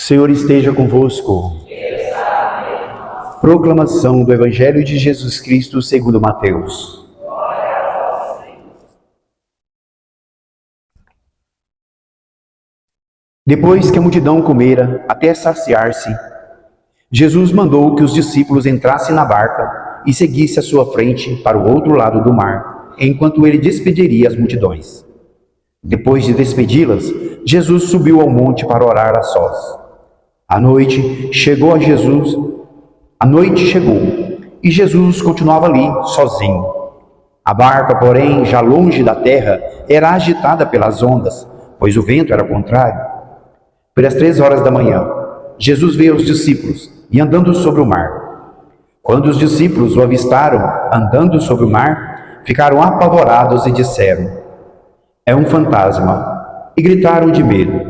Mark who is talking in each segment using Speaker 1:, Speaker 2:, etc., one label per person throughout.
Speaker 1: O Senhor esteja convosco. Proclamação do Evangelho de Jesus Cristo segundo Mateus. Depois que a multidão comera até saciar-se, Jesus mandou que os discípulos entrassem na barca e seguissem à sua frente para o outro lado do mar, enquanto ele despediria as multidões. Depois de despedi-las, Jesus subiu ao monte para orar a sós. A noite chegou e Jesus continuava ali, sozinho. A barca, porém, já longe da terra, era agitada pelas ondas, pois o vento era contrário. Pelas 3 horas da manhã, Jesus veio aos discípulos e andando sobre o mar. Quando os discípulos o avistaram andando sobre o mar, ficaram apavorados e disseram: "É um fantasma", e gritaram de medo.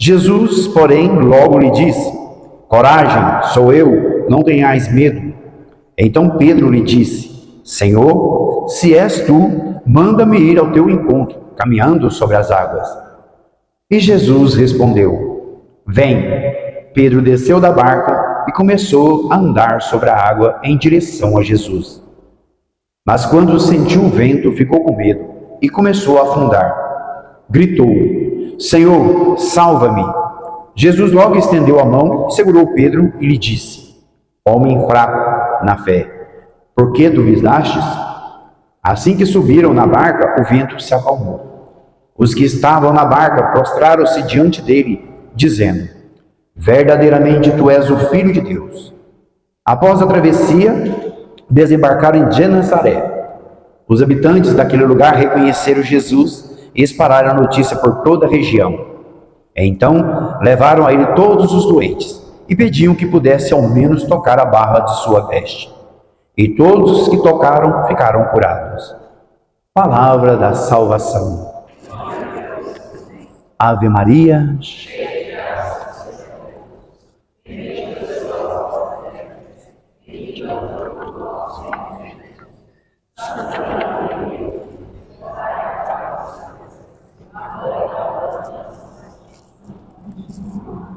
Speaker 1: Jesus, porém, logo lhe disse: "Coragem, sou eu, não tenhais medo." Então Pedro lhe disse: "Senhor, se és tu, manda-me ir ao teu encontro, caminhando sobre as águas." E Jesus respondeu: "Vem." Pedro desceu da barca e começou a andar sobre a água em direção a Jesus. Mas quando sentiu o vento, ficou com medo e começou a afundar. Gritou: "Senhor, salva-me!" Jesus logo estendeu a mão, segurou Pedro e lhe disse: "Homem fraco na fé, por que duvidastes?" Assim que subiram na barca, o vento se acalmou. Os que estavam na barca prostraram-se diante dele, dizendo: "Verdadeiramente tu és o Filho de Deus." Após a travessia, desembarcaram em Genezaré. Os habitantes daquele lugar reconheceram Jesus e espalharam a notícia por toda a região. Então, levaram a ele todos os doentes e pediam que pudesse ao menos tocar a barra de sua veste. E todos os que tocaram ficaram curados. Palavra da salvação. Ave Maria.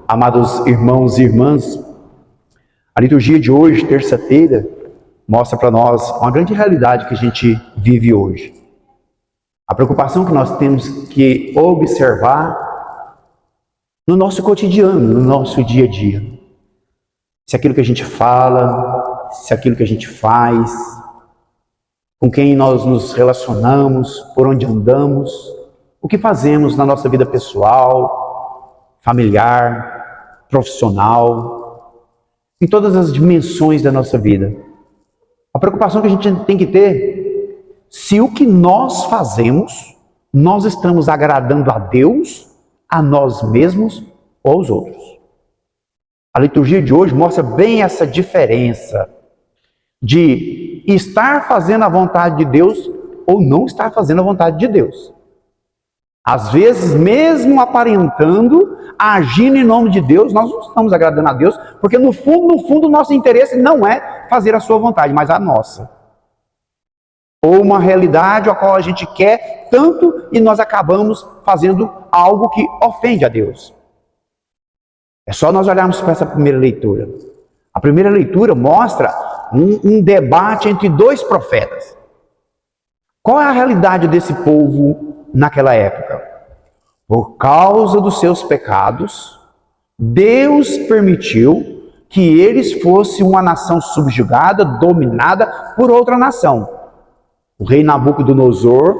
Speaker 1: Amados irmãos e irmãs, a liturgia de hoje, terça-feira, mostra para nós uma grande realidade que a gente vive hoje. A preocupação que nós temos que observar no nosso cotidiano, no nosso dia a dia. Se aquilo que a gente fala, se aquilo que a gente faz, com quem nós nos relacionamos, por onde andamos, o que fazemos na nossa vida pessoal, familiar, profissional, em todas as dimensões da nossa vida. A preocupação que a gente tem que ter, se o que nós fazemos, nós estamos agradando a Deus, a nós mesmos ou aos outros. A liturgia de hoje mostra bem essa diferença de estar fazendo a vontade de Deus ou não estar fazendo a vontade de Deus. Às vezes, mesmo aparentando, agindo em nome de Deus, nós não estamos agradando a Deus, porque no fundo, o nosso interesse não é fazer a sua vontade, mas a nossa. Ou uma realidade a qual a gente quer tanto e nós acabamos fazendo algo que ofende a Deus. É só nós olharmos para essa primeira leitura. A primeira leitura mostra um debate entre dois profetas. Qual é a realidade desse povo naquela época? Por causa dos seus pecados, Deus permitiu que eles fossem uma nação subjugada, dominada por outra nação. O rei Nabucodonosor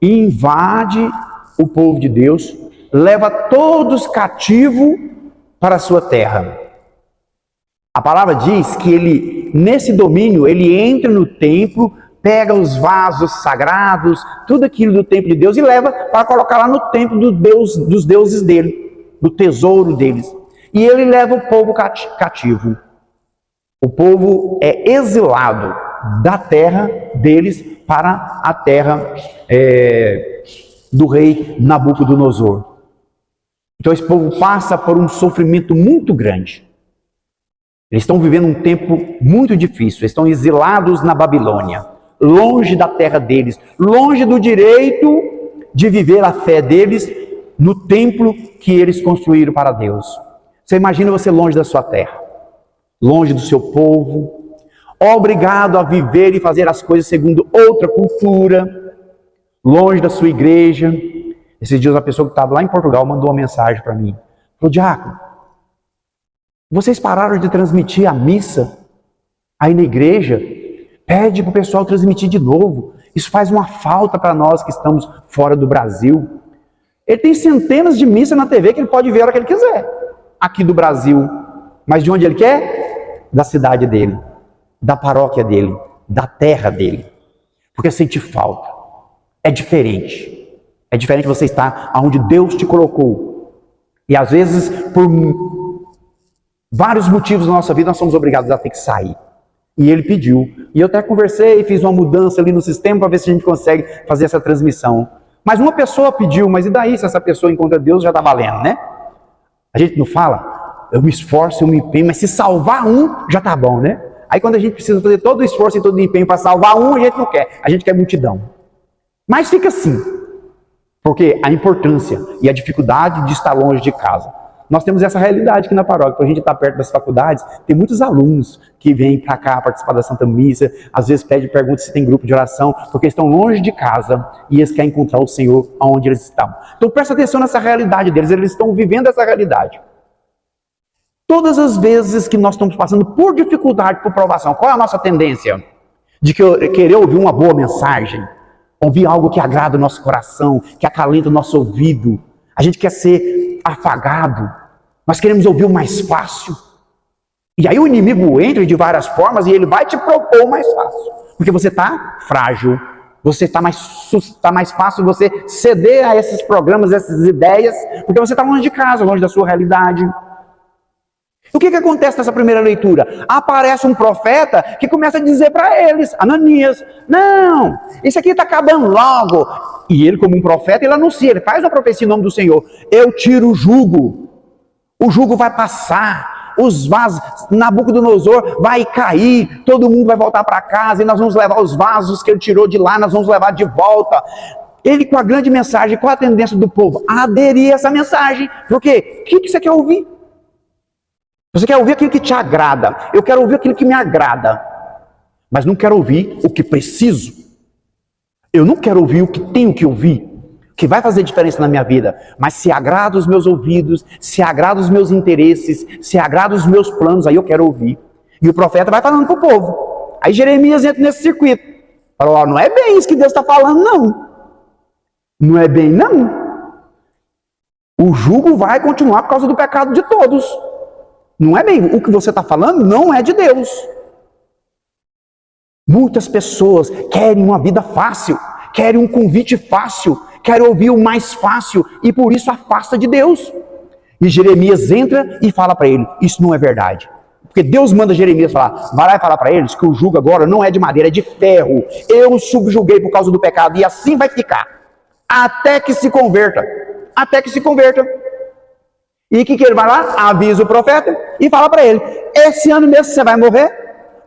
Speaker 1: invade o povo de Deus, leva todos cativos para a sua terra. A palavra diz que ele, nesse domínio, ele entra no templo, pega os vasos sagrados, tudo aquilo do templo de Deus e leva para colocar lá no templo dos deuses dele, do tesouro deles. E ele leva o povo cativo. O povo é exilado da terra deles para a terra do rei Nabucodonosor. Então esse povo passa por um sofrimento muito grande. Eles estão vivendo um tempo muito difícil, eles estão exilados na Babilônia, longe da terra deles, longe do direito de viver a fé deles no templo que eles construíram para Deus. Você imagina você longe da sua terra, longe do seu povo, obrigado a viver e fazer as coisas segundo outra cultura, longe da sua igreja. Esses dias a pessoa que estava lá em Portugal mandou uma mensagem para mim. Falou: diácono, vocês pararam de transmitir a missa aí na igreja? Pede para o pessoal transmitir de novo. Isso faz uma falta para nós que estamos fora do Brasil. Ele tem centenas de missas na TV que ele pode ver a hora que ele quiser. Aqui do Brasil. Mas de onde ele quer? Da cidade dele. Da paróquia dele. Da terra dele. Porque sente falta. É diferente. É diferente você estar onde Deus te colocou. E às vezes, por vários motivos na nossa vida, nós somos obrigados a ter que sair. E ele pediu. E eu até conversei, fiz uma mudança ali no sistema para ver se a gente consegue fazer essa transmissão. Mas uma pessoa pediu, mas e daí se essa pessoa encontra Deus, já está valendo, né? A gente não fala, eu me esforço, eu me empenho, mas se salvar um, já está bom, né? Aí quando a gente precisa fazer todo o esforço e todo o empenho para salvar um, a gente não quer. A gente quer multidão. Mas fica assim. Porque a importância e a dificuldade de estar longe de casa. Nós temos essa realidade aqui na paróquia. Quando a gente está perto das faculdades, tem muitos alunos que vêm para cá participar da Santa Missa, às vezes perguntam se tem grupo de oração, porque estão longe de casa e eles querem encontrar o Senhor onde eles estão. Então presta atenção nessa realidade deles, eles estão vivendo essa realidade. Todas as vezes que nós estamos passando por dificuldade, por provação, qual é a nossa tendência? De querer ouvir uma boa mensagem, ouvir algo que agrada o nosso coração, que acalenta o nosso ouvido. A gente quer ser afagado. Nós queremos ouvir o mais fácil. E aí o inimigo entra de várias formas e ele vai te propor o mais fácil. Porque você está frágil. Você está mais fácil você ceder a esses programas, essas ideias. Porque você está longe de casa, longe da sua realidade. O que acontece nessa primeira leitura? Aparece um profeta que começa a dizer para eles, Ananias, não, isso aqui está acabando logo. E ele, como um profeta, ele anuncia, ele faz uma profecia em nome do Senhor. Eu tiro o jugo vai passar, os vasos, Nabucodonosor vai cair, todo mundo vai voltar para casa e nós vamos levar os vasos que ele tirou de lá, nós vamos levar de volta. Ele com a grande mensagem, qual a tendência do povo? A aderir a essa mensagem. Por quê? O que você quer ouvir? Você quer ouvir aquilo que te agrada. Eu quero ouvir aquilo que me agrada. Mas não quero ouvir o que preciso. Eu não quero ouvir o que tenho que ouvir, que vai fazer diferença na minha vida. Mas se agrada os meus ouvidos, se agrada os meus interesses, se agrada os meus planos, aí eu quero ouvir. E o profeta vai falando para o povo. Aí Jeremias entra nesse circuito. Fala, não é bem isso que Deus está falando, não. Não é bem, não. O jugo vai continuar por causa do pecado de todos. Não é bem, o que você está falando não é de Deus. Muitas pessoas querem uma vida fácil, querem um convite fácil, querem ouvir o mais fácil e por isso afasta de Deus. E Jeremias entra e fala para ele, isso não é verdade. Porque Deus manda Jeremias falar, vai lá e falar para eles que o jugo agora não é de madeira, é de ferro. Eu subjuguei por causa do pecado e assim vai ficar. Até que se converta. Até que se converta. E o que ele vai lá? Avisa o profeta e fala para ele, esse ano mesmo você vai morrer,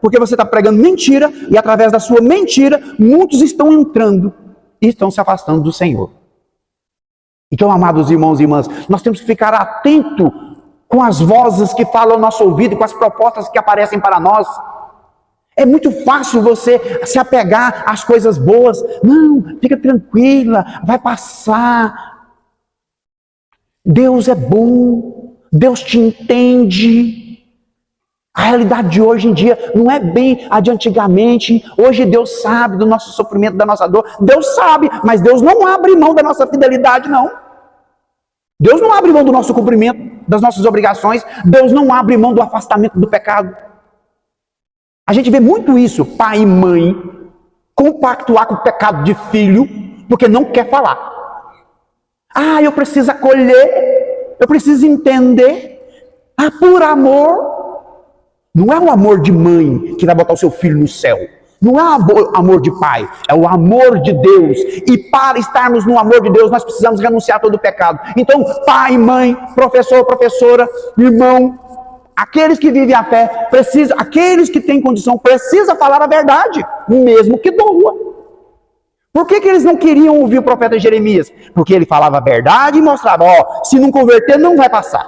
Speaker 1: porque você está pregando mentira, e através da sua mentira, muitos estão entrando e estão se afastando do Senhor. Então, amados irmãos e irmãs, nós temos que ficar atento com as vozes que falam ao nosso ouvido, com as propostas que aparecem para nós. É muito fácil você se apegar às coisas boas. Não, fica tranquila, vai passar. Deus é bom, Deus te entende. A realidade de hoje em dia não é bem a de antigamente. Hoje Deus sabe do nosso sofrimento, da nossa dor. Deus sabe, mas Deus não abre mão da nossa fidelidade, não. Deus não abre mão do nosso cumprimento, das nossas obrigações. Deus não abre mão do afastamento do pecado. A gente vê muito isso, pai e mãe compactuar com o pecado de filho, porque não quer falar. Eu preciso acolher, eu preciso entender. Por amor. Não é o amor de mãe que vai botar o seu filho no céu. Não é o amor de pai, é o amor de Deus. E para estarmos no amor de Deus, nós precisamos renunciar a todo o pecado. Então, pai, mãe, professor, professora, irmão, aqueles que vivem a fé, aqueles que têm condição, precisam falar a verdade, mesmo que doa. Por que eles não queriam ouvir o profeta Jeremias? Porque ele falava a verdade e mostrava, se não converter, não vai passar.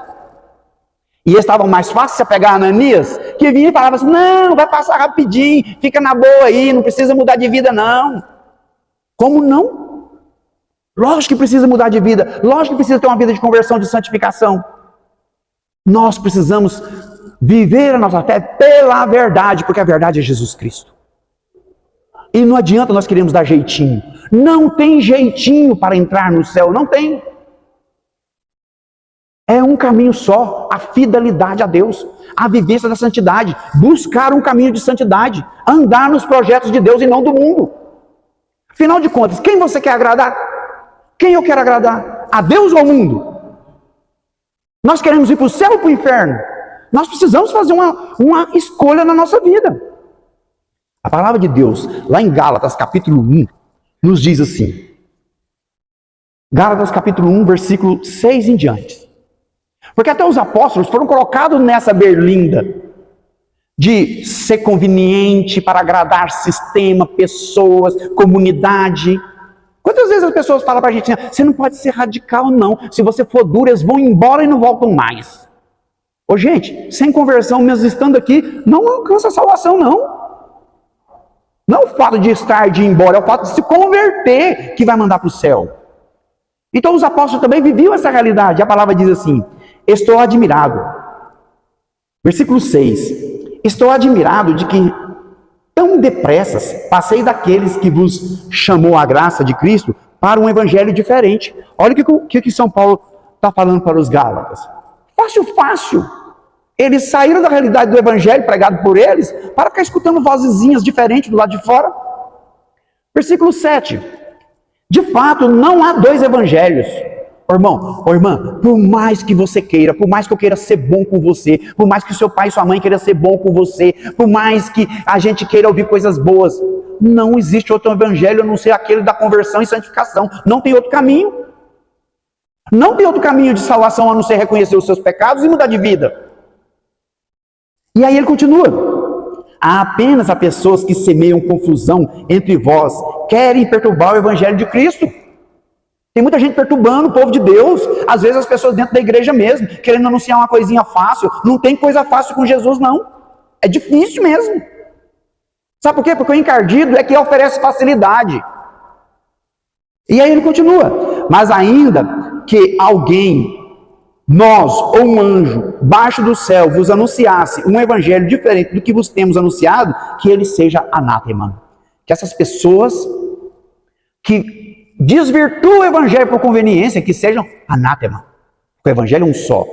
Speaker 1: E eles estavam mais fácil de pegar Ananias, que vinha e falava assim, não, vai passar rapidinho, fica na boa aí, não precisa mudar de vida não. Como não? Lógico que precisa mudar de vida, lógico que precisa ter uma vida de conversão, de santificação. Nós precisamos viver a nossa fé pela verdade, porque a verdade é Jesus Cristo. E não adianta nós queremos dar jeitinho. Não tem jeitinho para entrar no céu, não tem. É um caminho só, a fidelidade a Deus, a vivência da santidade, buscar um caminho de santidade, andar nos projetos de Deus e não do mundo. Afinal de contas, quem você quer agradar? Quem eu quero agradar? A Deus ou ao mundo? Nós queremos ir para o céu ou para o inferno? Nós precisamos fazer uma escolha na nossa vida. A palavra de Deus, lá em Gálatas capítulo 1, nos diz assim. Gálatas capítulo 1, versículo 6 em diante. Porque até os apóstolos foram colocados nessa berlinda de ser conveniente para agradar sistema, pessoas, comunidade. Quantas vezes as pessoas falam para a gente, você não pode ser radical não, se você for duro eles vão embora e não voltam mais. Ô gente, sem conversão mesmo estando aqui, não alcança a salvação não. Não é o fato de estar, de ir embora, é o fato de se converter que vai mandar para o céu. Então os apóstolos também viviam essa realidade. A palavra diz assim, estou admirado. Versículo 6. Estou admirado de que tão depressas passei daqueles que vos chamou a graça de Cristo para um evangelho diferente. Olha o que São Paulo está falando para os Gálatas. Fácil. Eles saíram da realidade do evangelho pregado por eles para ficar escutando vozezinhas diferentes do lado de fora. Versículo 7. De fato, não há dois evangelhos. Irmão, irmã, por mais que você queira, por mais que eu queira ser bom com você, por mais que seu pai e sua mãe queiram ser bom com você, por mais que a gente queira ouvir coisas boas, não existe outro evangelho a não ser aquele da conversão e santificação. Não tem outro caminho. Não tem outro caminho de salvação a não ser reconhecer os seus pecados e mudar de vida. E aí ele continua. Há apenas a pessoas que semeiam confusão entre vós, querem perturbar o evangelho de Cristo. Tem muita gente perturbando o povo de Deus, às vezes as pessoas dentro da igreja mesmo, querendo anunciar uma coisinha fácil. Não tem coisa fácil com Jesus não, é difícil mesmo. Sabe por quê? Porque o encardido é que oferece facilidade. E aí ele continua, mas ainda que alguém, nós ou um anjo, baixo do céu, vos anunciasse um evangelho diferente do que vos temos anunciado, que ele seja anátema. Que essas pessoas que desvirtua o evangelho por conveniência, que sejam anátema. O evangelho é um só.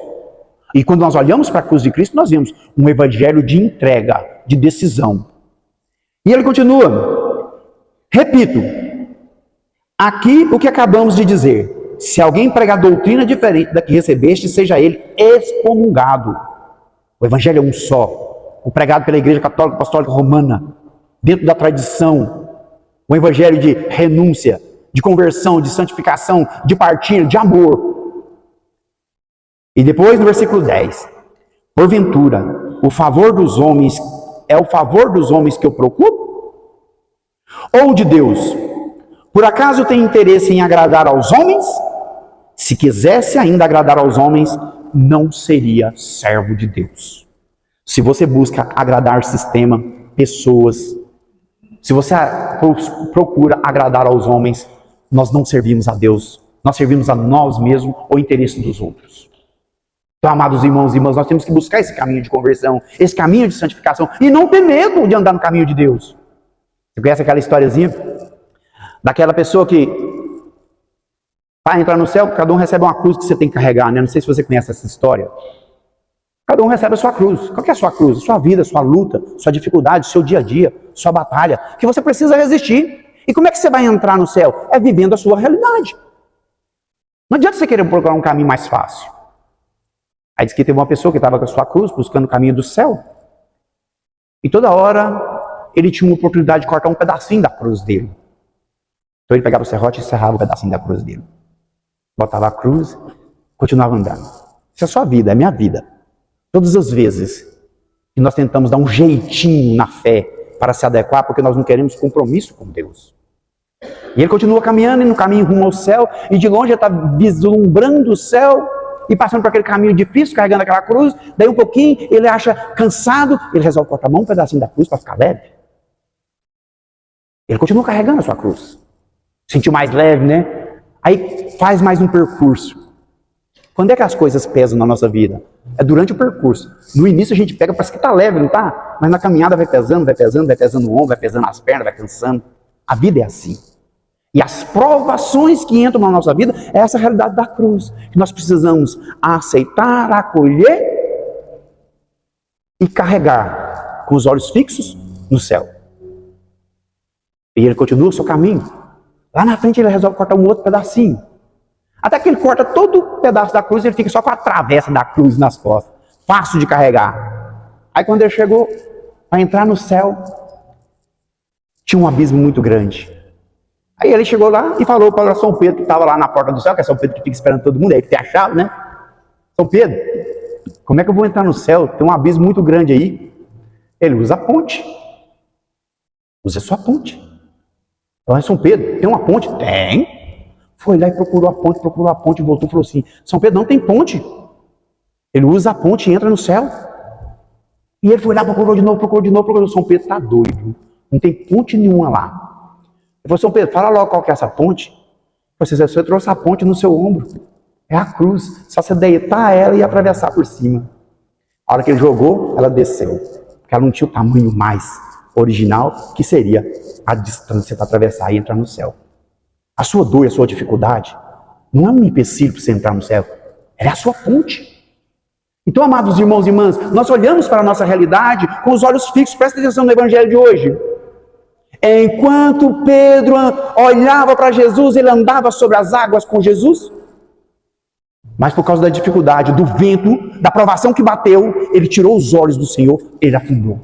Speaker 1: E quando nós olhamos para a cruz de Cristo, nós vemos um evangelho de entrega, de decisão. E ele continua. Repito, aqui o que acabamos de dizer. Se alguém pregar doutrina diferente da que recebeste, seja ele excomungado. O evangelho é um só. O pregado pela Igreja Católica Apostólica Romana, dentro da tradição. O evangelho de renúncia, de conversão, de santificação, de partilha, de amor. E depois no versículo 10. Porventura, o favor dos homens é o favor dos homens que eu procuro? Ou de Deus? Por acaso tem interesse em agradar aos homens? Se quisesse ainda agradar aos homens, não seria servo de Deus. Se você busca agradar sistema, pessoas, se você procura agradar aos homens, nós não servimos a Deus, nós servimos a nós mesmos ou interesse dos outros. Então, amados irmãos e irmãs, nós temos que buscar esse caminho de conversão, esse caminho de santificação, e não ter medo de andar no caminho de Deus. Você conhece aquela historiazinha? Daquela pessoa que, para entrar no céu, cada um recebe uma cruz que você tem que carregar, né? Não sei se você conhece essa história. Cada um recebe a sua cruz. Qual que é a sua cruz? A sua vida, a sua luta, a sua dificuldade, o seu dia a dia, a sua batalha, que você precisa resistir. E como é que você vai entrar no céu? É vivendo a sua realidade. Não adianta você querer procurar um caminho mais fácil. Aí diz que teve uma pessoa que estava com a sua cruz, buscando o caminho do céu. E toda hora, ele tinha uma oportunidade de cortar um pedacinho da cruz dele. Então ele pegava o serrote e serrava um pedacinho da cruz dele. Botava a cruz, continuava andando. Isso é a sua vida, é a minha vida. Todas as vezes que nós tentamos dar um jeitinho na fé para se adequar, porque nós não queremos compromisso com Deus. E ele continua caminhando, e no caminho rumo ao céu, e de longe ele está vislumbrando o céu, e passando por aquele caminho difícil, carregando aquela cruz. Daí um pouquinho, ele acha cansado, ele resolve cortar a mão, um pedacinho da cruz para ficar leve. Ele continua carregando a sua cruz. Sentiu mais leve, né? Aí faz mais um percurso. Quando é que as coisas pesam na nossa vida? É durante o percurso. No início a gente pega, parece que está leve, não está? Mas na caminhada vai pesando, vai pesando, vai pesando o ombro, vai pesando as pernas, vai cansando. A vida é assim. E as provações que entram na nossa vida é essa realidade da cruz. Que nós precisamos aceitar, acolher e carregar com os olhos fixos no céu. E ele continua o seu caminho. Lá na frente ele resolve cortar um outro pedacinho. Até que ele corta todo o pedaço da cruz e ele fica só com a travessa da cruz nas costas. Fácil de carregar. Aí quando ele chegou para entrar no céu, tinha um abismo muito grande. Aí ele chegou lá e falou para São Pedro, que estava lá na porta do céu, que é São Pedro que fica esperando todo mundo, aí que tem a chave, né? São Pedro, como é que eu vou entrar no céu? Tem um abismo muito grande aí. Ele usa a ponte. Usa a sua ponte. Então, São Pedro, tem uma ponte? Tem. Foi lá e procurou a ponte, voltou e falou assim, São Pedro, não tem ponte. Ele usa a ponte e entra no céu. E ele foi lá, procurou de novo. São Pedro está doido. Não tem ponte nenhuma lá. Ele falou, São Pedro, fala logo qual que é essa ponte. Você trouxe a ponte no seu ombro. É a cruz. Só você deitar ela e atravessar por cima. A hora que ele jogou, ela desceu. Porque ela não tinha o tamanho mais original, que seria a distância para atravessar e entrar no céu. A sua dor e a sua dificuldade não é um empecilho para você entrar no céu. Ela é a sua ponte. Então, amados irmãos e irmãs, nós olhamos para a nossa realidade com os olhos fixos. Presta atenção no evangelho de hoje. Enquanto Pedro olhava para Jesus, ele andava sobre as águas com Jesus. Mas por causa da dificuldade, do vento, da provação que bateu, ele tirou os olhos do Senhor, ele afundou.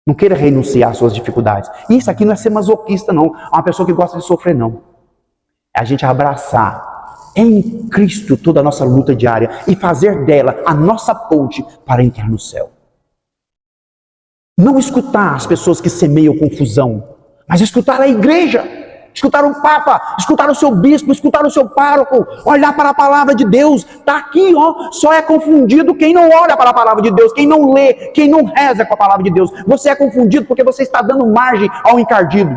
Speaker 1: Não queira renunciar às suas dificuldades. Isso aqui não é ser masoquista, não. É uma pessoa que gosta de sofrer, não. É a gente abraçar em Cristo toda a nossa luta diária e fazer dela a nossa ponte para entrar no céu. Não escutar as pessoas que semeiam confusão, mas escutar a igreja, escutar o Papa, escutar o seu bispo, escutar o seu pároco, olhar para a palavra de Deus. Está aqui, ó. Só é confundido quem não olha para a palavra de Deus, quem não lê, quem não reza com a palavra de Deus. Você é confundido porque você está dando margem ao encardido.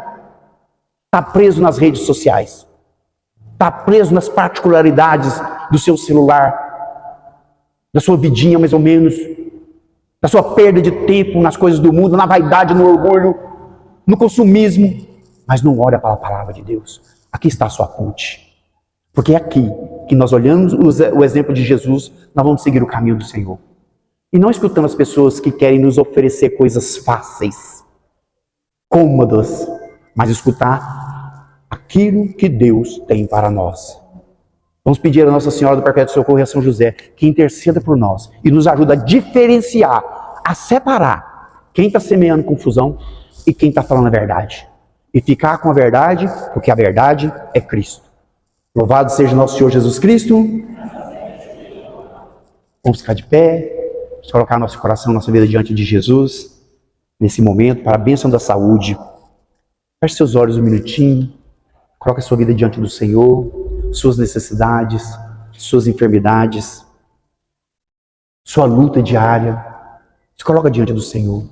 Speaker 1: Está preso nas redes sociais, está preso nas particularidades do seu celular, da sua vidinha mais ou menos, da sua perda de tempo nas coisas do mundo, na vaidade, no orgulho, no consumismo. Mas não olha para a palavra de Deus. Aqui está a sua ponte. Porque é aqui que nós olhamos o exemplo de Jesus, nós vamos seguir o caminho do Senhor. E não escutando as pessoas que querem nos oferecer coisas fáceis, cômodas, mas escutar aquilo que Deus tem para nós. Vamos pedir a Nossa Senhora do Perpétuo Socorro e a São José que interceda por nós e nos ajuda a diferenciar, a separar quem está semeando confusão e quem está falando a verdade. E ficar com a verdade, porque a verdade é Cristo. Louvado seja nosso Senhor Jesus Cristo. Vamos ficar de pé, vamos colocar nosso coração, nossa vida diante de Jesus, nesse momento, para a bênção da saúde. Feche seus olhos um minutinho, coloque a sua vida diante do Senhor, suas necessidades, suas enfermidades, sua luta diária. Se coloca diante do Senhor.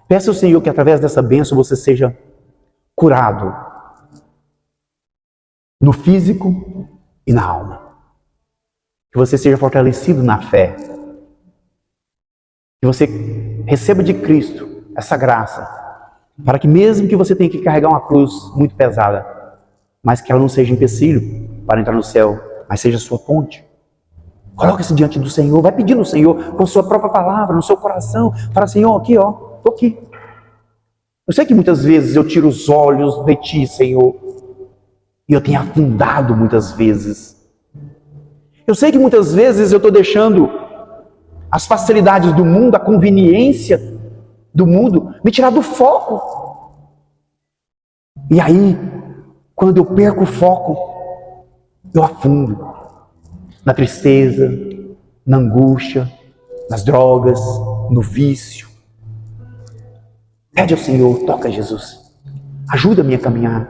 Speaker 1: Peça ao Senhor que através dessa bênção você seja curado no físico e na alma. Que você seja fortalecido na fé. Que você receba de Cristo essa graça, para que mesmo que você tenha que carregar uma cruz muito pesada, mas que ela não seja empecilho para entrar no céu, mas seja sua ponte. Coloque-se diante do Senhor, vai pedindo ao Senhor com sua própria palavra, no seu coração. Fala, Senhor, aqui ó, estou aqui. Eu sei que muitas vezes eu tiro os olhos de Ti, Senhor, e eu tenho afundado muitas vezes. Eu sei que muitas vezes eu estou deixando as facilidades do mundo, a conveniência do mundo, me tirar do foco. E aí, quando eu perco o foco, eu afundo na tristeza, na angústia, nas drogas, no vício. Pede ao Senhor, toca Jesus, ajuda-me a caminhar.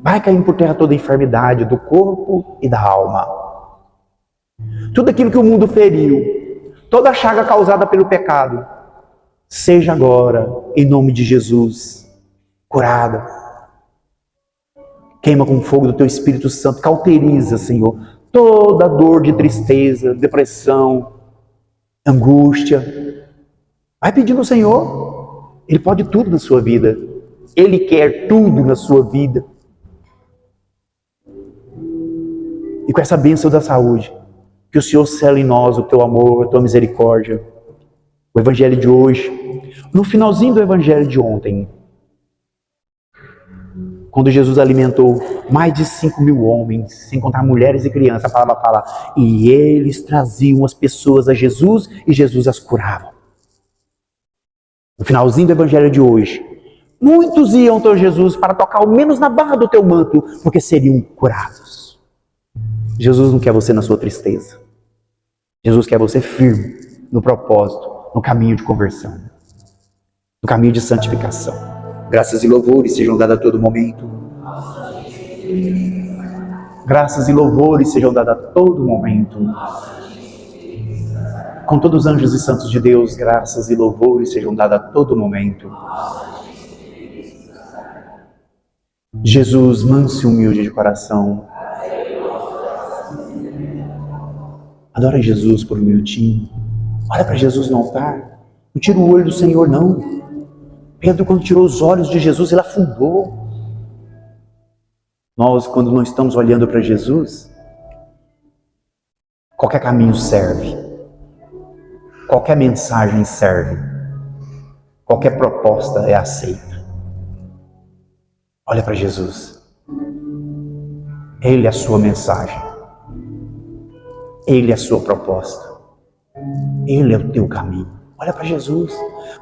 Speaker 1: Vai caindo por terra toda a enfermidade do corpo e da alma. tudo aquilo que o mundo feriu, toda a chaga causada pelo pecado, seja agora, em nome de Jesus, curada. Queima com o fogo do teu Espírito Santo, cauteriza, Senhor, toda dor de tristeza, depressão, angústia. Vai pedindo ao Senhor, Ele pode tudo na sua vida, Ele quer tudo na sua vida. E com essa bênção da saúde, que o Senhor cele em nós o teu amor, a tua misericórdia. O evangelho de hoje, no finalzinho do evangelho de ontem, quando Jesus alimentou mais de 5.000 homens, sem contar mulheres e crianças, a palavra fala, e eles traziam as pessoas a Jesus e Jesus as curava. No finalzinho do evangelho de hoje, muitos iam ao Jesus para tocar ao menos na barra do teu manto, porque seriam curados. Jesus não quer você na sua tristeza. Jesus quer você firme no propósito, no caminho de conversão, no caminho de santificação. Graças e louvores sejam dados a todo momento. Graças e louvores sejam dados a todo momento. Com todos os anjos e santos de Deus, graças e louvores sejam dados a todo momento. Jesus, manso e humilde de coração, adora Jesus por um minutinho. Olha para Jesus no altar. Não tira o olho do Senhor, não. Pedro, quando tirou os olhos de Jesus, ele afundou. Nós, quando não estamos olhando para Jesus, qualquer caminho serve. Qualquer mensagem serve. Qualquer proposta é aceita. Olha para Jesus. Ele é a sua mensagem. Ele é a sua proposta. Ele é o teu caminho. Olha para Jesus.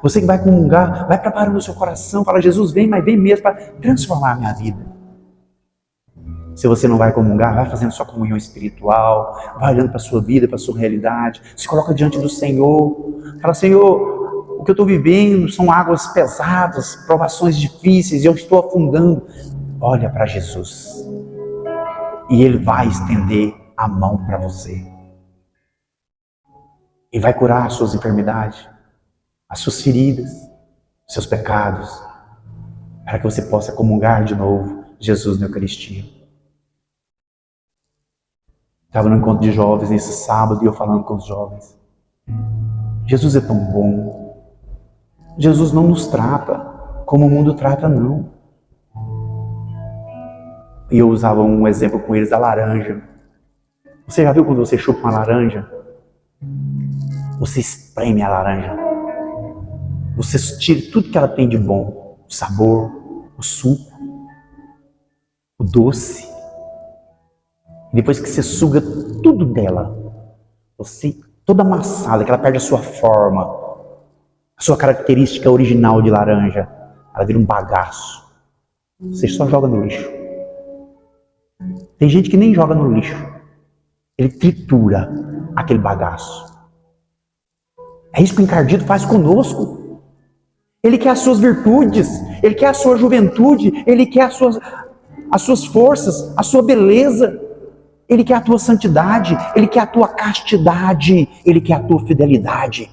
Speaker 1: Você que vai comungar, vai preparando o seu coração. Fala, Jesus, vem, mas vem mesmo para transformar a minha vida. Se você não vai comungar, vai fazendo sua comunhão espiritual, vai olhando para a sua vida, para a sua realidade, se coloca diante do Senhor, fala, Senhor, o que eu estou vivendo são águas pesadas, provações difíceis, e eu estou afundando. Olha para Jesus, e Ele vai estender a mão para você, e vai curar as suas enfermidades, as suas feridas, os seus pecados, para que você possa comungar de novo Jesus na Eucaristia. Estava no encontro de jovens nesse sábado e eu falando com os jovens. Jesus é tão bom. Jesus não nos trata como o mundo trata, não. E eu usava um exemplo com eles da laranja. Você já viu quando você chupa uma laranja? Você espreme a laranja. Você tira tudo que ela tem de bom. O sabor, o suco, o doce. Depois que você suga tudo dela, você, toda amassada, que ela perde a sua forma, a sua característica original de laranja, ela vira um bagaço. Você só joga no lixo. Tem gente que nem joga no lixo. Ele tritura aquele bagaço. É isso que o encardido faz conosco. Ele quer as suas virtudes, ele quer a sua juventude, ele quer as suas forças, a sua beleza. Ele quer a tua santidade, Ele quer a tua castidade, Ele quer a tua fidelidade.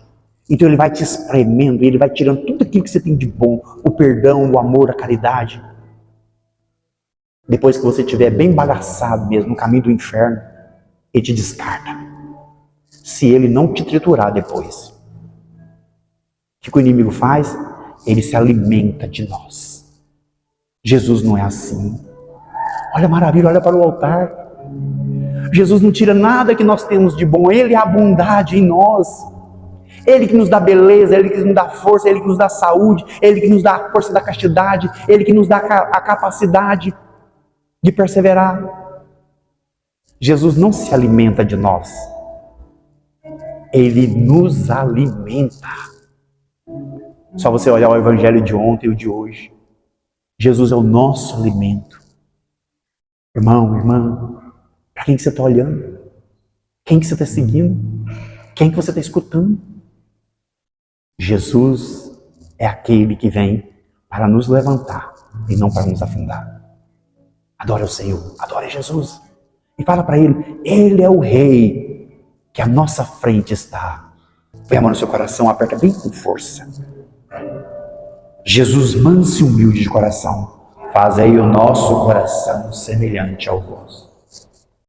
Speaker 1: Então Ele vai te espremendo, Ele vai tirando tudo aquilo que você tem de bom, o perdão, o amor, a caridade. Depois que você estiver bem bagaçado mesmo, no caminho do inferno, Ele te descarta. Se Ele não te triturar depois. O que o inimigo faz? Ele se alimenta de nós. Jesus não é assim. Olha a maravilha, olha para o altar. Jesus não tira nada que nós temos de bom, Ele é a bondade em nós. Ele que nos dá beleza, Ele que nos dá força, Ele que nos dá saúde, Ele que nos dá a força da castidade, Ele que nos dá a capacidade de perseverar. Jesus não se alimenta de nós, Ele nos alimenta. Só você olhar o evangelho de ontem e o de hoje. Jesus é o nosso alimento. Irmão, irmã, para quem que você está olhando? Quem que você está seguindo? Quem que você está escutando? Jesus é aquele que vem para nos levantar e não para nos afundar. Adore o Senhor, adore Jesus. E fala para Ele, Ele é o Rei. que à nossa frente está. Põe a mão no seu coração, aperta bem com força. Jesus manso e humilde de coração, faz aí o nosso coração semelhante ao vosso.